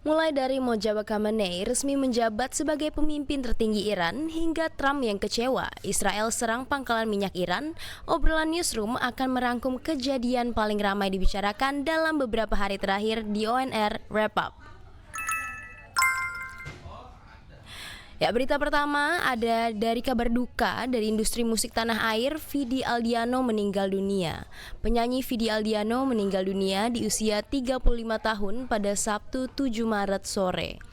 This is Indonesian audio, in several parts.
Mulai dari Mojtaba Khamenei resmi menjabat sebagai pemimpin tertinggi Iran hingga Trump yang kecewa Israel serang pangkalan minyak Iran, obrolan newsroom akan merangkum kejadian paling ramai dibicarakan dalam beberapa hari terakhir di ONR Wrap Up. Ya, berita pertama ada dari kabar duka dari industri musik tanah air. Vidi Aldiano meninggal dunia. Penyanyi Vidi Aldiano meninggal dunia di usia 35 tahun pada Sabtu 7 Maret sore.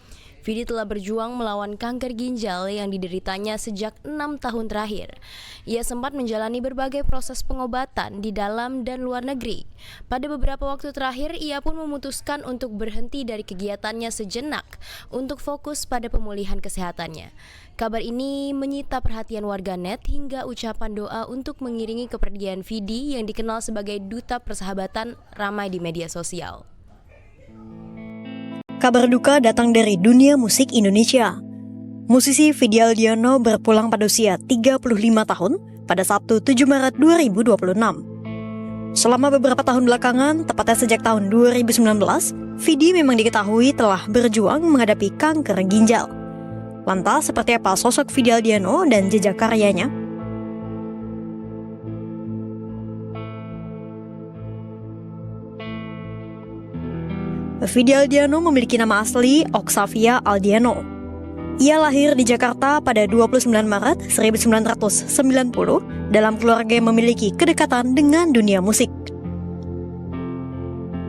Vidi telah berjuang melawan kanker ginjal yang dideritanya sejak 6 tahun terakhir. Ia sempat menjalani berbagai proses pengobatan di dalam dan luar negeri. Pada beberapa waktu terakhir, ia pun memutuskan untuk berhenti dari kegiatannya sejenak untuk fokus pada pemulihan kesehatannya. Kabar ini menyita perhatian warganet hingga ucapan doa untuk mengiringi kepergian Vidi yang dikenal sebagai duta persahabatan ramai di media sosial. Kabar duka datang dari dunia musik Indonesia. Musisi Vidi Aldiano berpulang pada usia 35 tahun pada Sabtu 7 Maret 2026. Selama beberapa tahun belakangan, tepatnya sejak tahun 2019, Vidi memang diketahui telah berjuang menghadapi kanker ginjal. Lantas, seperti apa sosok Vidi Aldiano dan jejak karyanya? Vidi Aldiano memiliki nama asli Oxavia Aldiano. Ia lahir di Jakarta pada 29 Maret 1990 dalam keluarga yang memiliki kedekatan dengan dunia musik.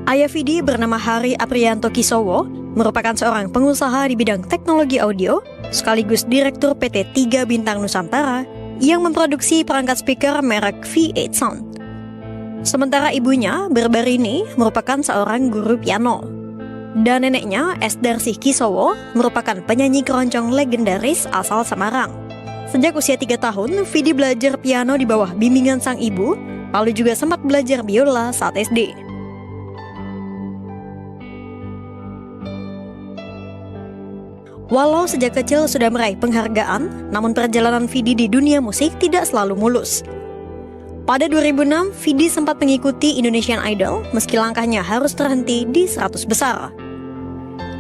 Ayah Vidi bernama Hari Aprianto Kisowo, merupakan seorang pengusaha di bidang teknologi audio, sekaligus direktur PT 3 Bintang Nusantara yang memproduksi perangkat speaker merek V8 Sound. Sementara ibunya, Berbarini, merupakan seorang guru piano. Dan neneknya, Esdarsih Kisowo, merupakan penyanyi keroncong legendaris asal Semarang. Sejak usia 3 tahun, Vidi belajar piano di bawah bimbingan sang ibu, lalu juga sempat belajar biola saat SD. Walau sejak kecil sudah meraih penghargaan, namun perjalanan Vidi di dunia musik tidak selalu mulus. Pada 2006, Vidi sempat mengikuti Indonesian Idol, meski langkahnya harus terhenti di 100 besar.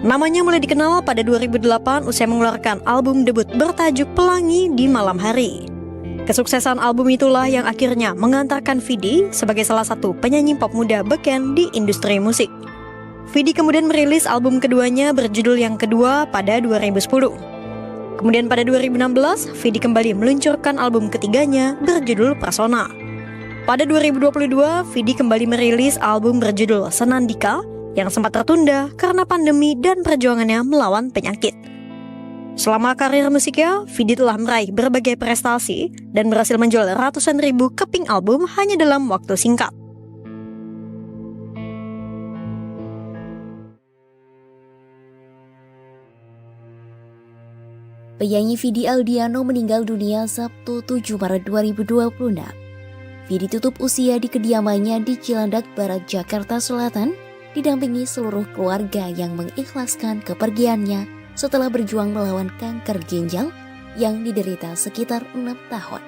Namanya mulai dikenal pada 2008 usai mengeluarkan album debut bertajuk Pelangi di Malam Hari. Kesuksesan album itulah yang akhirnya mengantarkan Vidi sebagai salah satu penyanyi pop muda beken di industri musik. Vidi kemudian merilis album keduanya berjudul Yang Kedua pada 2010. Kemudian pada 2016, Vidi kembali meluncurkan album ketiganya berjudul Persona. Pada 2022, Vidi kembali merilis album berjudul Senandika yang sempat tertunda karena pandemi dan perjuangannya melawan penyakit. Selama karir musiknya, Vidi telah meraih berbagai prestasi dan berhasil menjual ratusan ribu keping album hanya dalam waktu singkat. Penyanyi Vidi Aldiano meninggal dunia Sabtu 7 Maret 2026. Vidi tutup usia di kediamannya di Cilandak Barat, Jakarta Selatan, didampingi seluruh keluarga yang mengikhlaskan kepergiannya setelah berjuang melawan kanker ginjal yang diderita sekitar 6 tahun.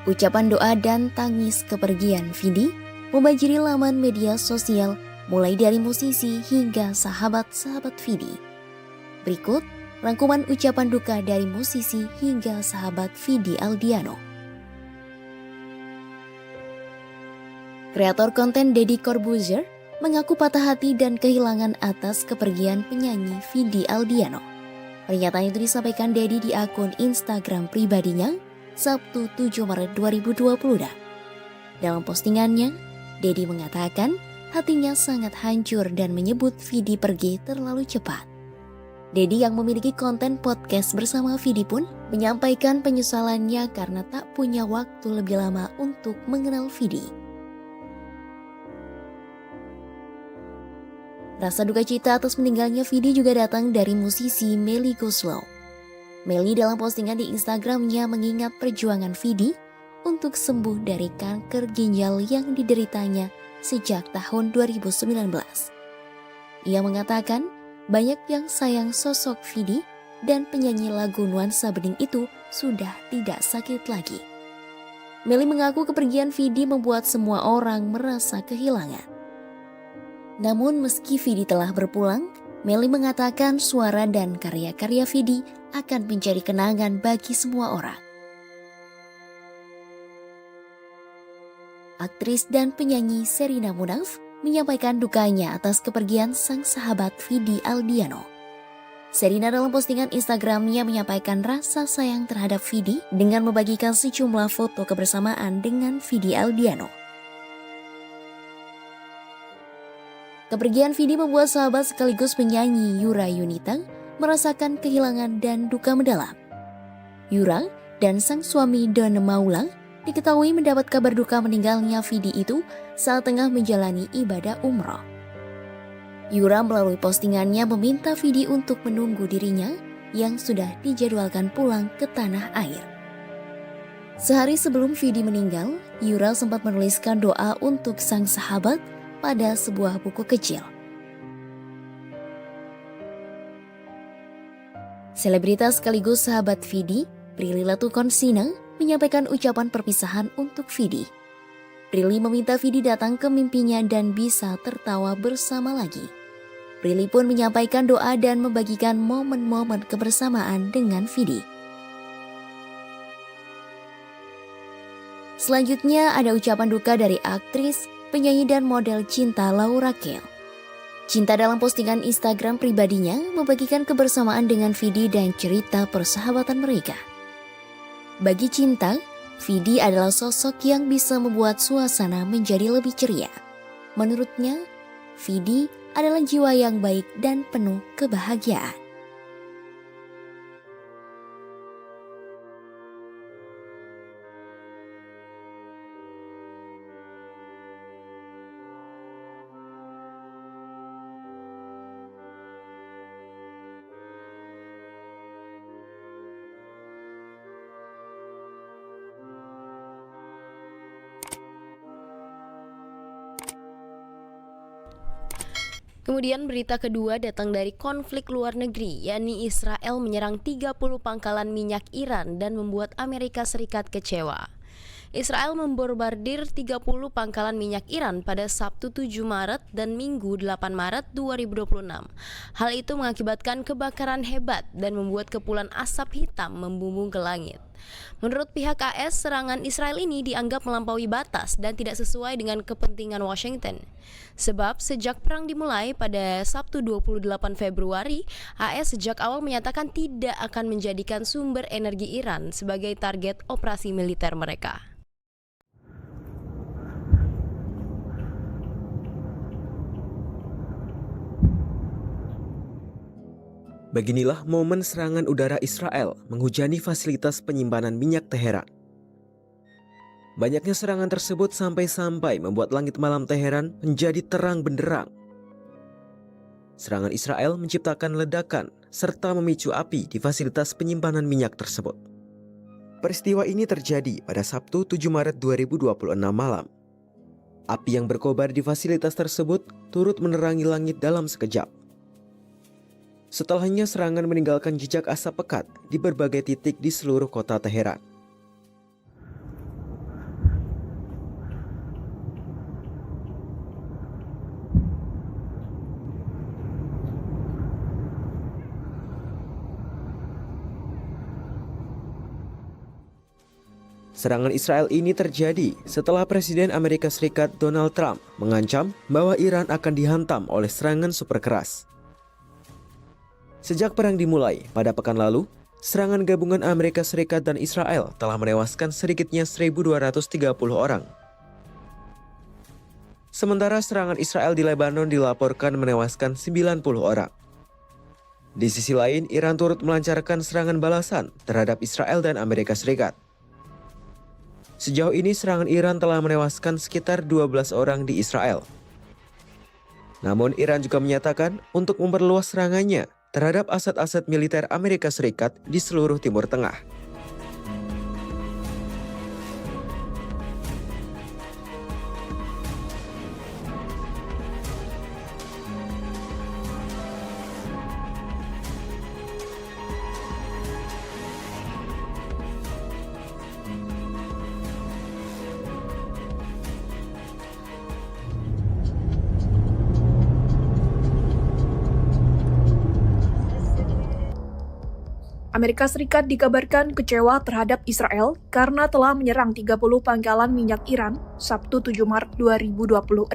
Ucapan doa dan tangis kepergian Vidi membanjiri laman media sosial mulai dari musisi hingga sahabat-sahabat Vidi. Berikut rangkuman ucapan duka dari musisi hingga sahabat Vidi Aldiano. Kreator konten Deddy Corbuzier mengaku patah hati dan kehilangan atas kepergian penyanyi Vidi Aldiano. Pernyataan itu disampaikan Deddy di akun Instagram pribadinya Sabtu 7 Maret 2020. Dalam postingannya, Deddy mengatakan hatinya sangat hancur dan menyebut Vidi pergi terlalu cepat. Deddy yang memiliki konten podcast bersama Vidi pun menyampaikan penyesalannya karena tak punya waktu lebih lama untuk mengenal Vidi. Rasa duka cita atas meninggalnya Vidi juga datang dari musisi Melly Goeslaw. Melly dalam postingan di Instagramnya mengingat perjuangan Vidi untuk sembuh dari kanker ginjal yang dideritanya sejak tahun 2019. Ia mengatakan banyak yang sayang sosok Vidi dan penyanyi lagu Nuansa Bening itu sudah tidak sakit lagi. Melly mengaku kepergian Vidi membuat semua orang merasa kehilangan. Namun meski Vidi telah berpulang, Melly mengatakan suara dan karya-karya Vidi akan menjadi kenangan bagi semua orang. Aktris dan penyanyi Sherina Munaf menyampaikan dukanya atas kepergian sang sahabat Vidi Aldiano. Sherina dalam postingan Instagramnya menyampaikan rasa sayang terhadap Vidi dengan membagikan sejumlah foto kebersamaan dengan Vidi Aldiano. Kepergian Vidi membuat sahabat sekaligus penyanyi Yura Yunita merasakan kehilangan dan duka mendalam. Yura dan sang suami Don Maula diketahui mendapat kabar duka meninggalnya Vidi itu saat tengah menjalani ibadah umroh. Yura melalui postingannya meminta Vidi untuk menunggu dirinya yang sudah dijadwalkan pulang ke tanah air. Sehari sebelum Vidi meninggal, Yura sempat menuliskan doa untuk sang sahabat pada sebuah buku kecil. Selebritas sekaligus sahabat Vidi, Prilly Latuconsina, menyampaikan ucapan perpisahan untuk Vidi. Prilly meminta Vidi datang ke mimpinya dan bisa tertawa bersama lagi. Prilly pun menyampaikan doa dan membagikan momen-momen kebersamaan dengan Vidi. Selanjutnya ada ucapan duka dari aktris, penyanyi dan model Cinta Laura Kell. Cinta dalam postingan Instagram pribadinya membagikan kebersamaan dengan Vidi dan cerita persahabatan mereka. Bagi Cinta, Vidi adalah sosok yang bisa membuat suasana menjadi lebih ceria. Menurutnya, Vidi adalah jiwa yang baik dan penuh kebahagiaan. Kemudian berita kedua datang dari konflik luar negeri, yakni Israel menyerang 30 pangkalan minyak Iran dan membuat Amerika Serikat kecewa. Israel membombardir 30 pangkalan minyak Iran pada Sabtu 7 Maret dan Minggu 8 Maret 2026. Hal itu mengakibatkan kebakaran hebat dan membuat kepulan asap hitam membumbung ke langit. Menurut pihak AS, serangan Israel ini dianggap melampaui batas dan tidak sesuai dengan kepentingan Washington. Sebab sejak perang dimulai pada Sabtu 28 Februari, AS sejak awal menyatakan tidak akan menjadikan sumber energi Iran sebagai target operasi militer mereka. Beginilah momen serangan udara Israel menghujani fasilitas penyimpanan minyak Teheran. Banyaknya serangan tersebut sampai-sampai membuat langit malam Teheran menjadi terang benderang. Serangan Israel menciptakan ledakan serta memicu api di fasilitas penyimpanan minyak tersebut. Peristiwa ini terjadi pada Sabtu 7 Maret 2026 malam. Api yang berkobar di fasilitas tersebut turut menerangi langit dalam sekejap. Setelahnya serangan meninggalkan jejak asap pekat di berbagai titik di seluruh kota Teheran. Serangan Israel ini terjadi setelah Presiden Amerika Serikat Donald Trump mengancam bahwa Iran akan dihantam oleh serangan super keras. Sejak perang dimulai pada pekan lalu, serangan gabungan Amerika Serikat dan Israel telah menewaskan sedikitnya 1.230 orang. Sementara serangan Israel di Lebanon dilaporkan menewaskan 90 orang. Di sisi lain, Iran turut melancarkan serangan balasan terhadap Israel dan Amerika Serikat. Sejauh ini serangan Iran telah menewaskan sekitar 12 orang di Israel. Namun Iran juga menyatakan untuk memperluas serangannya terhadap aset-aset militer Amerika Serikat di seluruh Timur Tengah. Amerika Serikat dikabarkan kecewa terhadap Israel karena telah menyerang 30 pangkalan minyak Iran Sabtu 7 Maret 2026.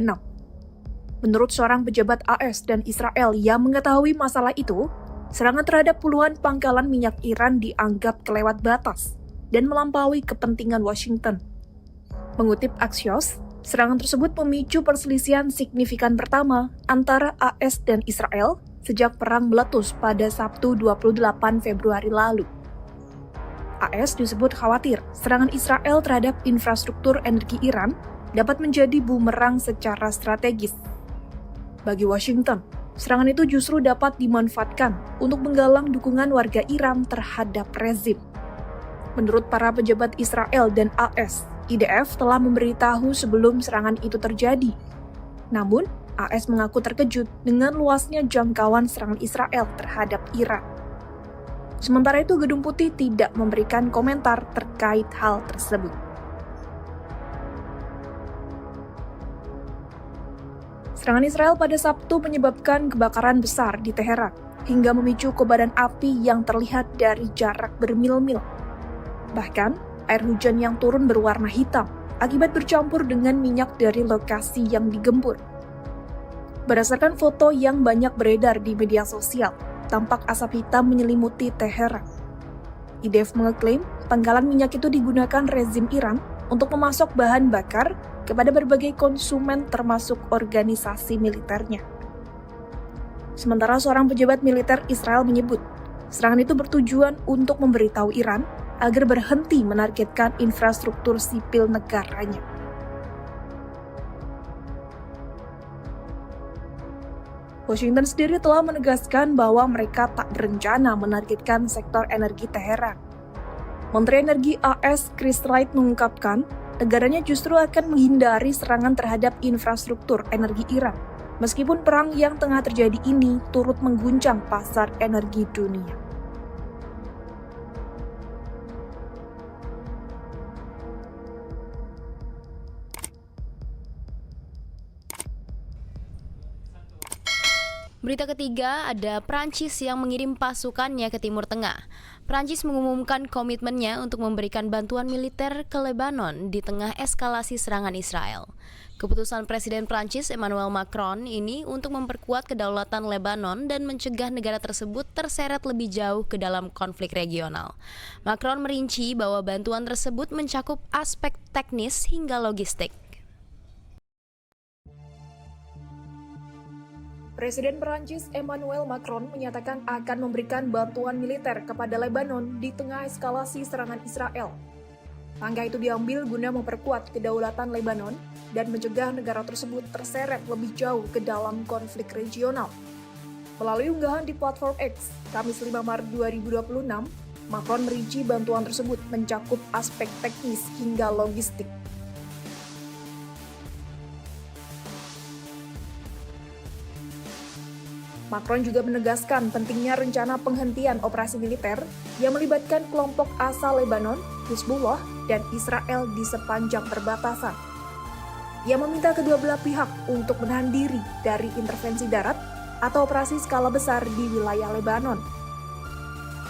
Menurut seorang pejabat AS dan Israel yang mengetahui masalah itu, serangan terhadap puluhan pangkalan minyak Iran dianggap kelewat batas dan melampaui kepentingan Washington. Mengutip Axios, serangan tersebut memicu perselisihan signifikan pertama antara AS dan Israel sejak perang meletus pada Sabtu 28 Februari lalu. AS disebut khawatir serangan Israel terhadap infrastruktur energi Iran dapat menjadi bumerang secara strategis. Bagi Washington, serangan itu justru dapat dimanfaatkan untuk menggalang dukungan warga Iran terhadap rezim. Menurut para pejabat Israel dan AS, IDF telah memberitahu sebelum serangan itu terjadi. Namun, AS mengaku terkejut dengan luasnya jangkauan serangan Israel terhadap Iran. Sementara itu, Gedung Putih tidak memberikan komentar terkait hal tersebut. Serangan Israel pada Sabtu menyebabkan kebakaran besar di Teheran, hingga memicu kobaran api yang terlihat dari jarak bermil-mil. Bahkan, air hujan yang turun berwarna hitam akibat bercampur dengan minyak dari lokasi yang digempur. Berdasarkan foto yang banyak beredar di media sosial, tampak asap hitam menyelimuti Teheran. IDF mengeklaim pangkalan minyak itu digunakan rezim Iran untuk memasok bahan bakar kepada berbagai konsumen termasuk organisasi militernya. Sementara seorang pejabat militer Israel menyebut, serangan itu bertujuan untuk memberitahu Iran agar berhenti menargetkan infrastruktur sipil negaranya. Washington sendiri telah menegaskan bahwa mereka tak berencana menargetkan sektor energi Teheran. Menteri Energi AS Chris Wright mengungkapkan, negaranya justru akan menghindari serangan terhadap infrastruktur energi Iran, meskipun perang yang tengah terjadi ini turut mengguncang pasar energi dunia. Berita ketiga, ada Prancis yang mengirim pasukannya ke Timur Tengah. Prancis mengumumkan komitmennya untuk memberikan bantuan militer ke Lebanon di tengah eskalasi serangan Israel. Keputusan Presiden Prancis Emmanuel Macron ini untuk memperkuat kedaulatan Lebanon dan mencegah negara tersebut terseret lebih jauh ke dalam konflik regional. Macron merinci bahwa bantuan tersebut mencakup aspek teknis hingga logistik. Presiden Perancis Emmanuel Macron menyatakan akan memberikan bantuan militer kepada Lebanon di tengah eskalasi serangan Israel. Langkah itu diambil guna memperkuat kedaulatan Lebanon dan mencegah negara tersebut terseret lebih jauh ke dalam konflik regional. Melalui unggahan di platform X, Kamis 5 Maret 2026, Macron merinci bantuan tersebut mencakup aspek teknis hingga logistik. Macron juga menegaskan pentingnya rencana penghentian operasi militer yang melibatkan kelompok asal Lebanon, Hizbullah, dan Israel di sepanjang perbatasan. Ia meminta kedua belah pihak untuk menahan diri dari intervensi darat atau operasi skala besar di wilayah Lebanon.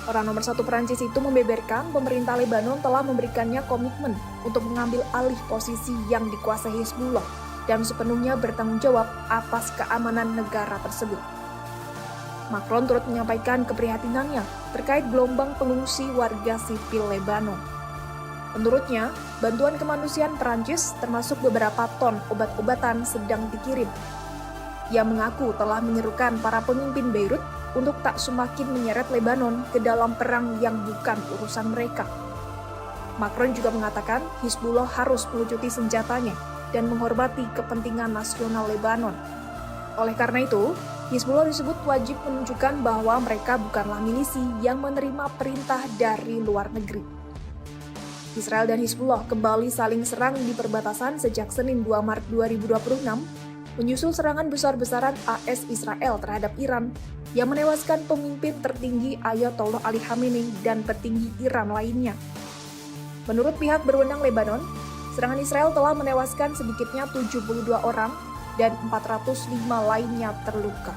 Orang nomor satu Perancis itu membeberkan pemerintah Lebanon telah memberikannya komitmen untuk mengambil alih posisi yang dikuasai Hizbullah dan sepenuhnya bertanggung jawab atas keamanan negara tersebut. Macron turut menyampaikan keprihatinannya terkait gelombang pengungsi warga sipil Lebanon. Menurutnya, bantuan kemanusiaan Perancis termasuk beberapa ton obat-obatan sedang dikirim. Ia mengaku telah menyerukan para pemimpin Beirut untuk tak semakin menyeret Lebanon ke dalam perang yang bukan urusan mereka. Macron juga mengatakan Hizbullah harus melucuti senjatanya dan menghormati kepentingan nasional Lebanon. Oleh karena itu, Hizbullah disebut wajib menunjukkan bahwa mereka bukanlah milisi yang menerima perintah dari luar negeri. Israel dan Hizbullah kembali saling serang di perbatasan sejak Senin 2 Maret 2026, menyusul serangan besar-besaran AS Israel terhadap Iran yang menewaskan pemimpin tertinggi Ayatollah Ali Khamenei dan petinggi Iran lainnya. Menurut pihak berwenang Lebanon, serangan Israel telah menewaskan sedikitnya 72 orang dan 405 lainnya terluka.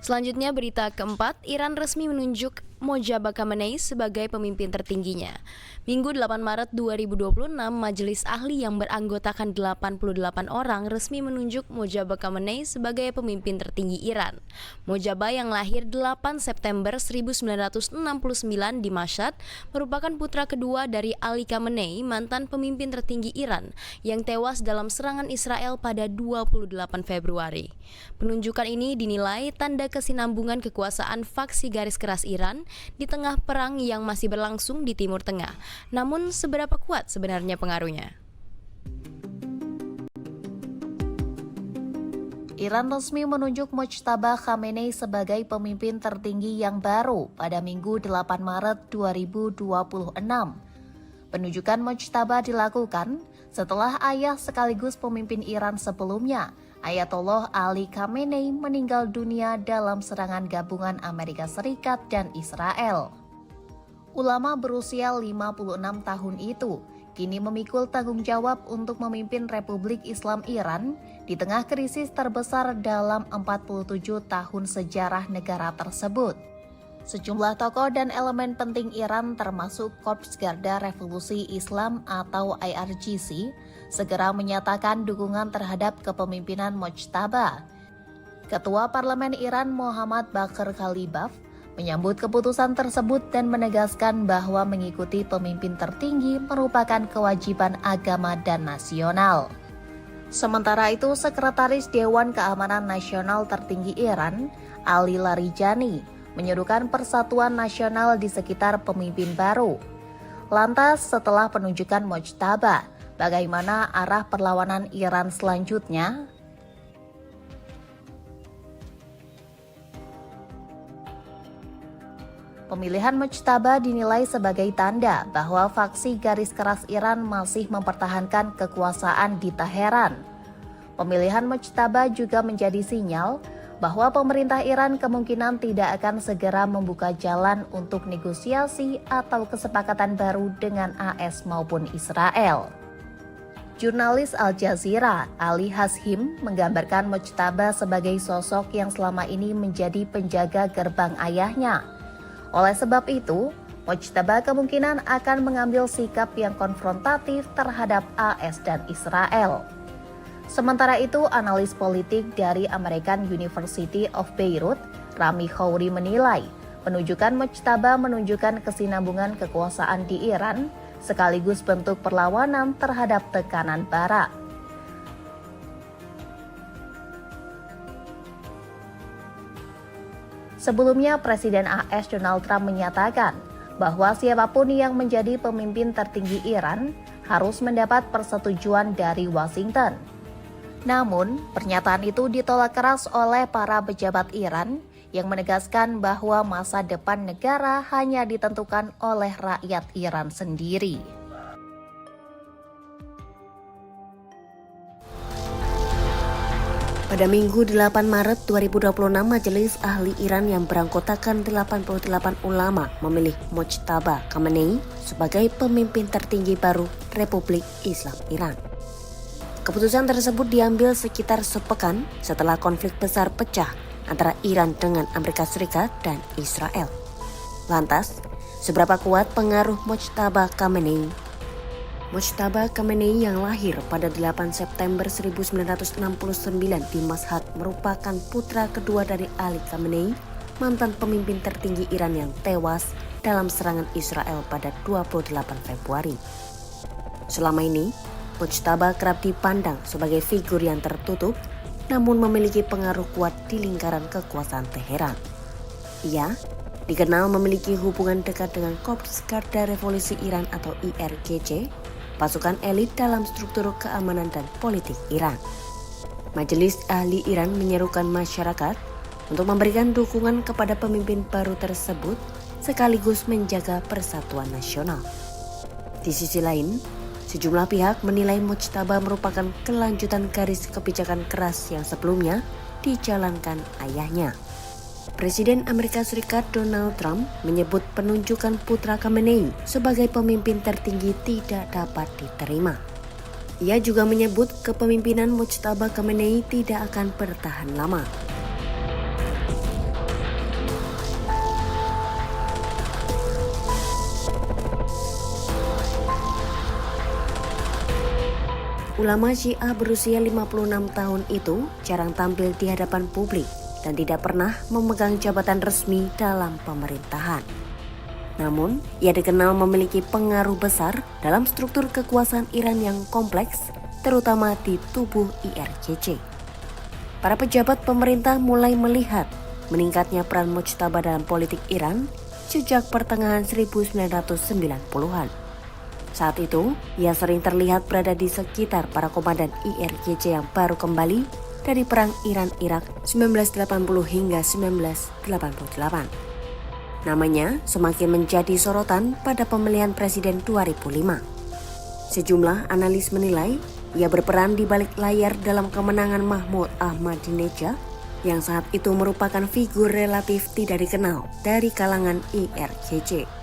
Selanjutnya berita keempat, Iran resmi menunjuk Mojtaba Khamenei sebagai pemimpin tertingginya. Minggu 8 Maret 2026, Majelis Ahli yang beranggotakan 88 orang resmi menunjuk Mojtaba Khamenei sebagai pemimpin tertinggi Iran. Mojtaba yang lahir 8 September 1969 di Mashhad merupakan putra kedua dari Ali Khamenei, mantan pemimpin tertinggi Iran yang tewas dalam serangan Israel pada 28 Februari. Penunjukan ini dinilai tanda kesinambungan kekuasaan faksi garis keras Iran di tengah perang yang masih berlangsung di Timur Tengah. Namun seberapa kuat sebenarnya pengaruhnya? Iran resmi menunjuk Mojtaba Khamenei sebagai pemimpin tertinggi yang baru pada Minggu 8 Maret 2026. Penunjukan Mojtaba dilakukan setelah ayah sekaligus pemimpin Iran sebelumnya, Ayatollah Ali Khamenei, meninggal dunia dalam serangan gabungan Amerika Serikat dan Israel. Ulama berusia 56 tahun itu kini memikul tanggung jawab untuk memimpin Republik Islam Iran di tengah krisis terbesar dalam 47 tahun sejarah negara tersebut. Sejumlah tokoh dan elemen penting Iran termasuk Korps Garda Revolusi Islam atau IRGC segera menyatakan dukungan terhadap kepemimpinan Mojtaba. Ketua Parlemen Iran Muhammad Bakir Kalibaf menyambut keputusan tersebut dan menegaskan bahwa mengikuti pemimpin tertinggi merupakan kewajiban agama dan nasional. Sementara itu, Sekretaris Dewan Keamanan Nasional tertinggi Iran, Ali Larijani, menyerukan persatuan nasional di sekitar pemimpin baru. Lantas, setelah penunjukan Mojtaba, bagaimana arah perlawanan Iran selanjutnya? Pemilihan Mojtaba dinilai sebagai tanda bahwa faksi garis keras Iran masih mempertahankan kekuasaan di Teheran. Pemilihan Mojtaba juga menjadi sinyal bahwa pemerintah Iran kemungkinan tidak akan segera membuka jalan untuk negosiasi atau kesepakatan baru dengan AS maupun Israel. Jurnalis Al Jazeera, Ali Hashim, menggambarkan Mojtaba sebagai sosok yang selama ini menjadi penjaga gerbang ayahnya. Oleh sebab itu, Mojtaba kemungkinan akan mengambil sikap yang konfrontatif terhadap AS dan Israel. Sementara itu, analis politik dari American University of Beirut, Rami Khouri, menilai penunjukan Mojtaba menunjukkan kesinambungan kekuasaan di Iran sekaligus bentuk perlawanan terhadap tekanan Barat. Sebelumnya, Presiden AS Donald Trump menyatakan bahwa siapapun yang menjadi pemimpin tertinggi Iran harus mendapat persetujuan dari Washington. Namun, pernyataan itu ditolak keras oleh para pejabat Iran yang menegaskan bahwa masa depan negara hanya ditentukan oleh rakyat Iran sendiri. Pada Minggu 8 Maret 2026, Majelis Ahli Iran yang beranggotakan 88 ulama memilih Mojtaba Khamenei sebagai pemimpin tertinggi baru Republik Islam Iran. Keputusan tersebut diambil sekitar sepekan setelah konflik besar pecah antara Iran dengan Amerika Serikat dan Israel. Lantas, seberapa kuat pengaruh Mojtaba Khamenei? Mojtaba Khamenei yang lahir pada 8 September 1969 di Mashhad merupakan putra kedua dari Ali Khamenei, mantan pemimpin tertinggi Iran yang tewas dalam serangan Israel pada 28 Februari. Selama ini, Mojtaba kerap dipandang sebagai figur yang tertutup, namun memiliki pengaruh kuat di lingkaran kekuasaan Teheran. Ia dikenal memiliki hubungan dekat dengan Korps Garda Revolusi Iran atau IRGC, pasukan elit dalam struktur keamanan dan politik Iran. Majelis Ahli Iran menyerukan masyarakat untuk memberikan dukungan kepada pemimpin baru tersebut sekaligus menjaga persatuan nasional. Di sisi lain, sejumlah pihak menilai Mojtaba merupakan kelanjutan garis kebijakan keras yang sebelumnya dijalankan ayahnya. Presiden Amerika Serikat Donald Trump menyebut penunjukan putra Khamenei sebagai pemimpin tertinggi tidak dapat diterima. Ia juga menyebut kepemimpinan Mojtaba Khamenei tidak akan bertahan lama. Ulama Syiah berusia 56 tahun itu jarang tampil di hadapan publik dan tidak pernah memegang jabatan resmi dalam pemerintahan. Namun, ia dikenal memiliki pengaruh besar dalam struktur kekuasaan Iran yang kompleks, terutama di tubuh IRGC. Para pejabat pemerintah mulai melihat meningkatnya peran Mujtaba dalam politik Iran sejak pertengahan 1990-an. Saat itu, ia sering terlihat berada di sekitar para komandan IRGC yang baru kembali dari Perang Iran-Irak 1980 hingga 1988. Namanya semakin menjadi sorotan pada pemilihan presiden 2005. Sejumlah analis menilai ia berperan di balik layar dalam kemenangan Mahmud Ahmadinejad yang saat itu merupakan figur relatif tidak dikenal dari kalangan IRGC.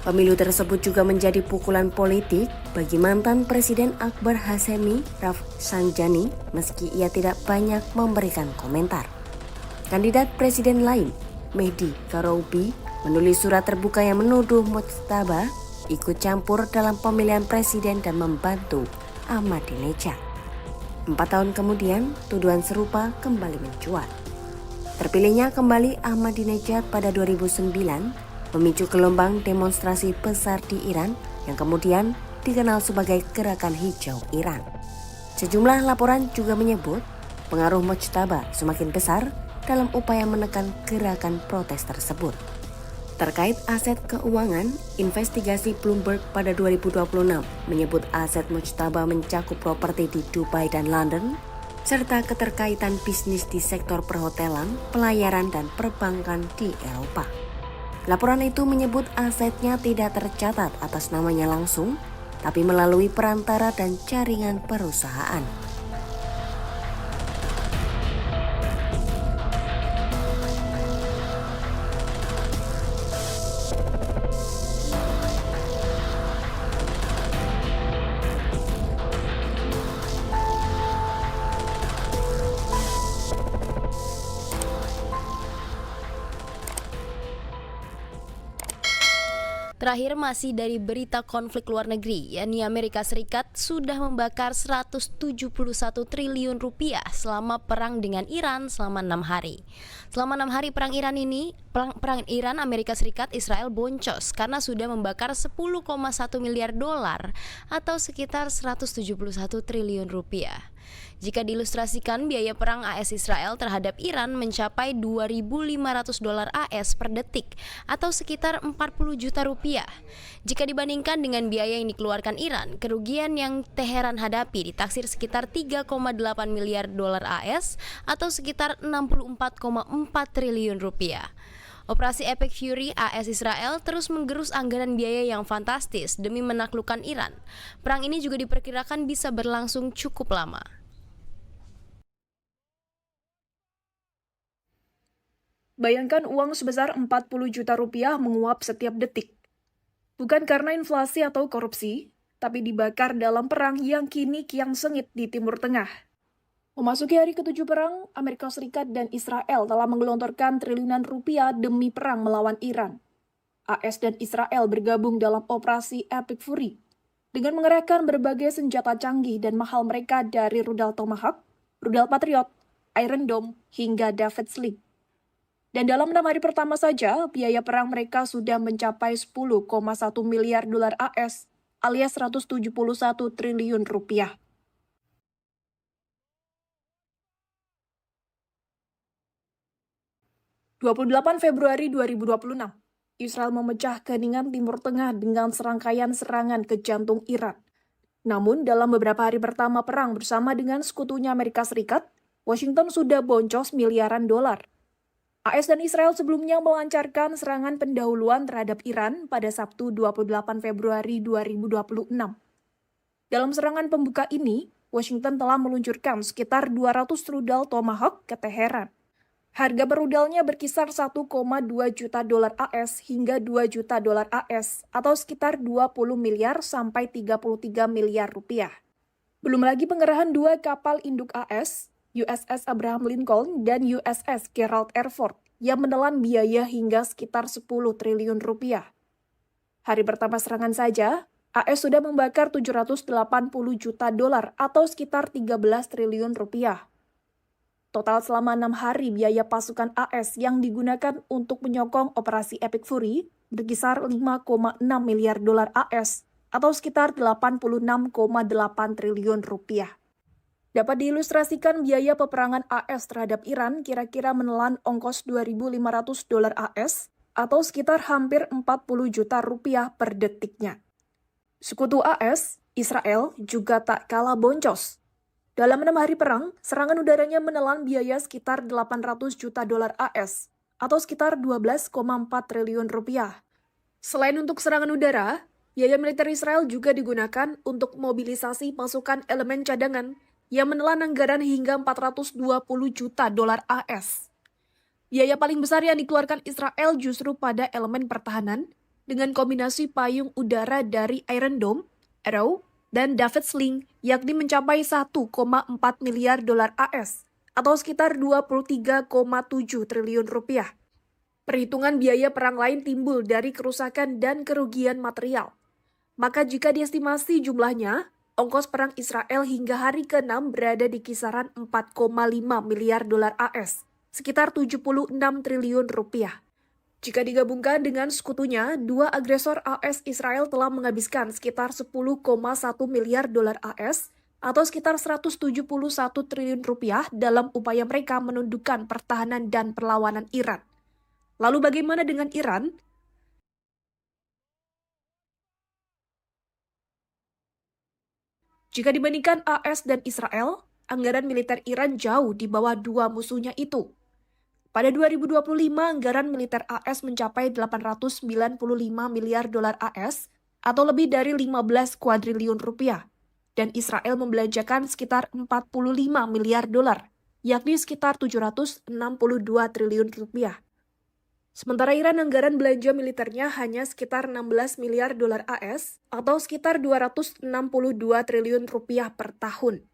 Pemilu tersebut juga menjadi pukulan politik bagi mantan Presiden Akbar Hashemi Rafsanjani meski ia tidak banyak memberikan komentar. Kandidat presiden lain, Mehdi Karoubi, menulis surat terbuka yang menuduh Mujtaba ikut campur dalam pemilihan presiden dan membantu Ahmadinejad. 4 tahun kemudian, tuduhan serupa kembali mencuat. Terpilihnya kembali Ahmadinejad pada 2009 memicu gelombang demonstrasi besar di Iran yang kemudian dikenal sebagai Gerakan Hijau Iran. Sejumlah laporan juga menyebut pengaruh Mujtaba semakin besar dalam upaya menekan gerakan protes tersebut. Terkait aset keuangan, investigasi Bloomberg pada 2026 menyebut aset Mujtaba mencakup properti di Dubai dan London, serta keterkaitan bisnis di sektor perhotelan, pelayaran, dan perbankan di Eropa. Laporan itu menyebut asetnya tidak tercatat atas namanya langsung, tapi melalui perantara dan jaringan perusahaan. Terakhir masih dari berita konflik luar negeri, yakni Amerika Serikat sudah membakar 171 triliun rupiah selama perang dengan Iran selama 6 hari. Selama 6 hari perang Iran Amerika Serikat Israel boncos karena sudah membakar 10,1 miliar dolar atau sekitar 171 triliun rupiah. Jika diilustrasikan, biaya perang AS Israel terhadap Iran mencapai 2.500 dolar AS per detik atau sekitar 40 juta rupiah. Jika dibandingkan dengan biaya yang dikeluarkan Iran, kerugian yang Teheran hadapi ditaksir sekitar 3,8 miliar dolar AS atau sekitar 64,4 triliun rupiah. Operasi Epic Fury AS Israel terus menggerus anggaran biaya yang fantastis demi menaklukkan Iran. Perang ini juga diperkirakan bisa berlangsung cukup lama. Bayangkan uang sebesar 40 juta rupiah menguap setiap detik. Bukan karena inflasi atau korupsi, tapi dibakar dalam perang yang kini kian sengit di Timur Tengah. Memasuki hari ke-7 perang, Amerika Serikat dan Israel telah menggelontorkan triliunan rupiah demi perang melawan Iran. AS dan Israel bergabung dalam operasi Epic Fury dengan mengerahkan berbagai senjata canggih dan mahal mereka dari rudal Tomahawk, rudal Patriot, Iron Dome, hingga David Sling. Dan dalam 6 hari pertama saja, biaya perang mereka sudah mencapai 10,1 miliar dolar AS alias 171 triliun rupiah. Februari 2026, Israel memecah keheningan Timur Tengah dengan serangkaian serangan ke jantung Iran. Namun, dalam beberapa hari pertama perang bersama dengan sekutunya Amerika Serikat, Washington sudah boncos miliaran dolar. AS dan Israel sebelumnya melancarkan serangan pendahuluan terhadap Iran pada Sabtu 28 Februari 2026. Dalam serangan pembuka ini, Washington telah meluncurkan sekitar 200 rudal Tomahawk ke Teheran. Harga per rudalnya berkisar 1,2 juta dolar AS hingga 2 juta dolar AS atau sekitar 20 miliar sampai 33 miliar rupiah. Belum lagi pengerahan 2 kapal induk AS, USS Abraham Lincoln dan USS Gerald R. Ford yang menelan biaya hingga sekitar 10 triliun rupiah. Hari pertama serangan saja, AS sudah membakar 780 juta dolar atau sekitar 13 triliun rupiah. Total selama 6 hari biaya pasukan AS yang digunakan untuk menyokong operasi Epic Fury berkisar 5,6 miliar dolar AS atau sekitar 86,8 triliun rupiah. Dapat diilustrasikan biaya peperangan AS terhadap Iran kira-kira menelan ongkos 2.500 dolar AS atau sekitar hampir 40 juta rupiah per detiknya. Sekutu AS, Israel, juga tak kalah boncos. Dalam 6 hari perang, serangan udaranya menelan biaya sekitar 800 juta dolar AS atau sekitar 12,4 triliun rupiah. Selain untuk serangan udara, biaya militer Israel juga digunakan untuk mobilisasi pasukan elemen cadangan yang menelan anggaran hingga 420 juta dolar AS. Biaya paling besar yang dikeluarkan Israel justru pada elemen pertahanan dengan kombinasi payung udara dari Iron Dome, Arrow, dan David Sling yakni mencapai 1,4 miliar dolar AS atau sekitar 23,7 triliun rupiah. Perhitungan biaya perang lain timbul dari kerusakan dan kerugian material. Maka jika diestimasi jumlahnya, ongkos perang Israel hingga hari ke-6 berada di kisaran 4,5 miliar dolar AS, sekitar 76 triliun rupiah. Jika digabungkan dengan sekutunya, dua agresor AS Israel telah menghabiskan sekitar 10,1 miliar dolar AS atau sekitar 171 triliun rupiah dalam upaya mereka menundukkan pertahanan dan perlawanan Iran. Lalu bagaimana dengan Iran? Jika dibandingkan AS dan Israel, anggaran militer Iran jauh di bawah dua musuhnya itu. Pada 2025, anggaran militer AS mencapai 895 miliar dolar AS atau lebih dari 15 kuadriliun rupiah. Dan Israel membelanjakan sekitar 45 miliar dolar, yakni sekitar 762 triliun rupiah. Sementara Iran anggaran belanja militernya hanya sekitar 16 miliar dolar AS atau sekitar 262 triliun rupiah per tahun.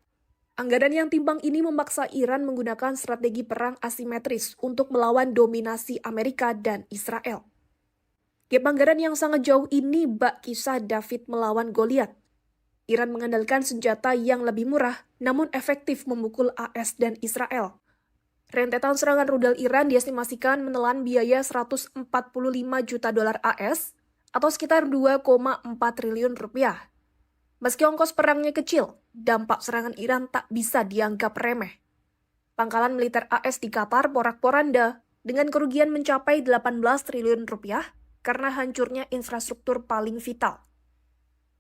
Anggaran yang timpang ini memaksa Iran menggunakan strategi perang asimetris untuk melawan dominasi Amerika dan Israel. Gap anggaran yang sangat jauh ini bak kisah David melawan Goliat. Iran mengandalkan senjata yang lebih murah namun efektif memukul AS dan Israel. Rentetan serangan rudal Iran diestimasikan menelan biaya 145 juta dolar AS atau sekitar 2,4 triliun rupiah. Meski ongkos perangnya kecil, dampak serangan Iran tak bisa dianggap remeh. Pangkalan militer AS di Qatar porak-poranda dengan kerugian mencapai 18 triliun rupiah karena hancurnya infrastruktur paling vital.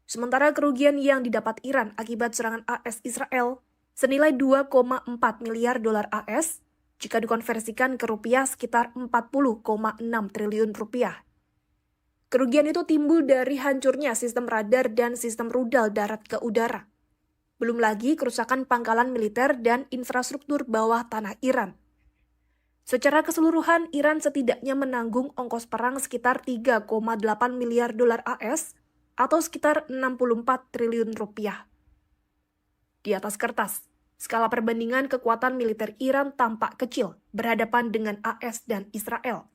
Sementara kerugian yang didapat Iran akibat serangan AS Israel senilai 2,4 miliar dolar AS jika dikonversikan ke rupiah sekitar 40,6 triliun rupiah. Kerugian itu timbul dari hancurnya sistem radar dan sistem rudal darat ke udara. Belum lagi kerusakan pangkalan militer dan infrastruktur bawah tanah Iran. Secara keseluruhan, Iran setidaknya menanggung ongkos perang sekitar 3,8 miliar dolar AS atau sekitar 64 triliun rupiah. Di atas kertas, skala perbandingan kekuatan militer Iran tampak kecil berhadapan dengan AS dan Israel.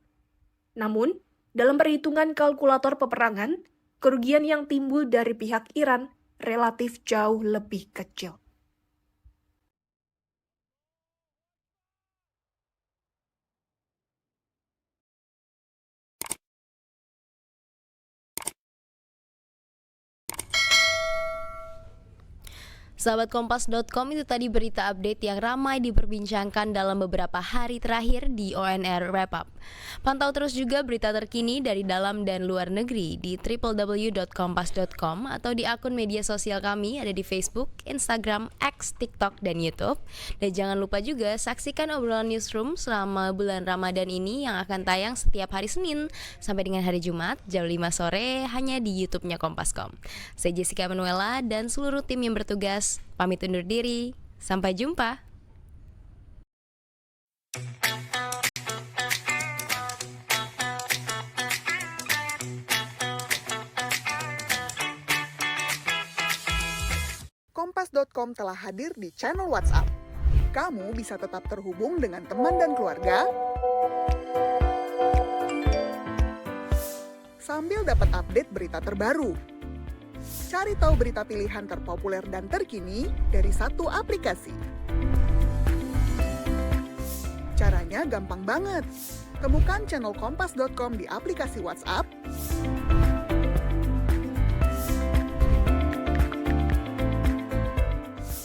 Namun, dalam perhitungan kalkulator peperangan, kerugian yang timbul dari pihak Iran relatif jauh lebih kecil. Sahabat Kompas.com, itu tadi berita update yang ramai diperbincangkan dalam beberapa hari terakhir di ONR Wrap Up. Pantau terus juga berita terkini dari dalam dan luar negeri di www.kompas.com atau di akun media sosial kami ada di Facebook, Instagram, X, TikTok, dan YouTube. Dan jangan lupa juga saksikan obrolan newsroom selama bulan Ramadan ini yang akan tayang setiap hari Senin sampai dengan hari Jumat jam 5 sore hanya di YouTube-nya Kompas.com. Saya Jessica Manuela dan seluruh tim yang bertugas pamit undur diri. Sampai jumpa. Kompas.com telah hadir di channel WhatsApp. Kamu bisa tetap terhubung dengan teman dan keluarga sambil dapat update berita terbaru. Cari tahu berita pilihan terpopuler dan terkini dari satu aplikasi. Caranya gampang banget. Temukan channel kompas.com di aplikasi WhatsApp,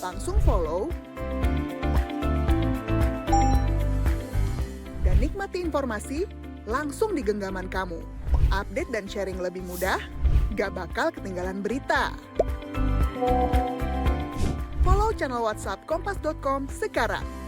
langsung follow, dan nikmati informasi langsung di genggaman kamu. Update dan sharing lebih mudah, gak bakal ketinggalan berita. Follow channel WhatsApp kompas.com sekarang.